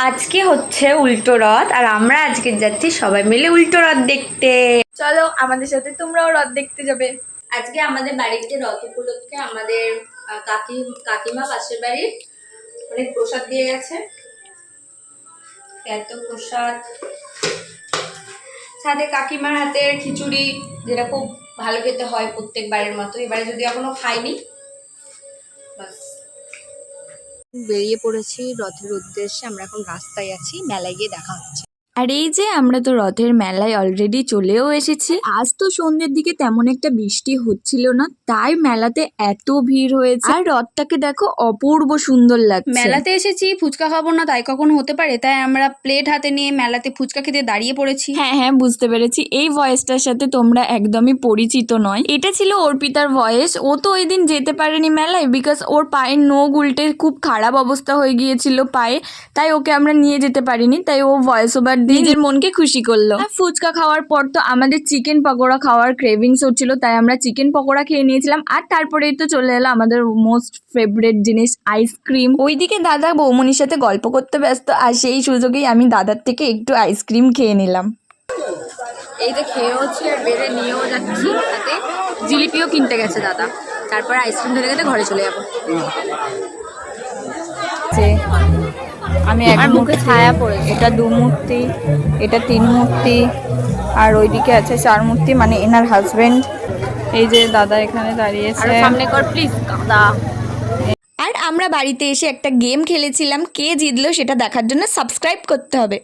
আজকে হচ্ছে উল্টো রথ আর আমরা আজকে যাচ্ছি সবাই মিলে উল্টো রথ দেখতে। চলো আমাদের সাথে তোমরাও রথ দেখতে যাবে। আজকে আমাদের বাড়িতে রথ উপলক্ষে আমাদের কাকিমা পাশের বাড়ির অনেক প্রসাদ দিয়ে গেছে। এত প্রসাদ, সাথে কাকিমার হাতের খিচুড়ি, যেটা খুব ভালো খেতে হয় প্রত্যেকবারের মতো। এবারে যদি এখনো খাইনি। বাস বেরিয়ে পড়েছি রথের উদ্দেশ্যে। আমরা এখন রাস্তায় আছি, মেলায় গিয়ে দেখা হচ্ছে। আর এই যে আমরা তো রথের মেলায় অলরেডি চলেও এসেছি। আজ তো সন্ধ্যের দিকে তেমন একটা বৃষ্টি হচ্ছিল না, তাই মেলাতে এত ভিড় হয়েছে। আর রথটাকে দেখো, অপূর্ব সুন্দর লাগছে। মেলাতে এসেছি, ফুচকা খাবো না তাই কখনো হতে পারে? তাই আমরা প্লেট হাতে নিয়ে মেলাতে ফুচকা খেতে দাঁড়িয়ে পড়েছি। হ্যাঁ হ্যাঁ, বুঝতে পেরেছি। এই ভয়েসটার সাথে তোমরা একদমই পরিচিত নয়। এটা ছিল অর্পিতার ভয়েস। ও তো ওই দিন যেতে পারেনি মেলায়, বিকজ ওর পায়ের নখ উল্টে খুব খারাপ অবস্থা হয়ে গিয়েছিল পায়ে, তাই ওকে আমরা নিয়ে যেতে পারিনি। তাই ও ভয়েস ওভার দিয়ে নিজের মনকে খুশি করলো। ফুচকা খাওয়ার পর তো আমাদের চিকেন পকোড়া খাওয়ার ক্রেভিংস হচ্ছিল, তাই আমরা চিকেন পকোড়া খেয়ে নিয়েছিলাম। আর তারপরেই তো চলে এলো আমাদের মোস্ট ফেভারিট জিনিস, আইসক্রিম। ওইদিকে দাদা বৌমনির সাথে গল্প করতে ব্যস্ত, আর সেই সুযোগেই আমি দাদার থেকে একটু আইসক্রিম খেয়ে নিলাম। এই যে খেয়েওছি আর বেড়ে নিয়েও যাচ্ছি, সাথে জিলিপিও কিনতে গেছে দাদা। তারপরে আইসক্রিম খেতে খেতে ঘরে চলে যাবো। আমি আর মুখে ছায়া পড়েছে। এটা 2 মূর্তি, এটা 3 মূর্তি, আর ওইদিকে আছে 4 মূর্তি, মানে এনার হাজবেন্ড। এই যে দাদা এখানে দাঁড়িয়েছে। সামনে কর প্লিজ দাদা। আর আমরা বাড়িতে এসে একটা গেম খেলেছিলাম, কে জিতলো সেটা দেখার জন্য সাবস্ক্রাইব করতে হবে।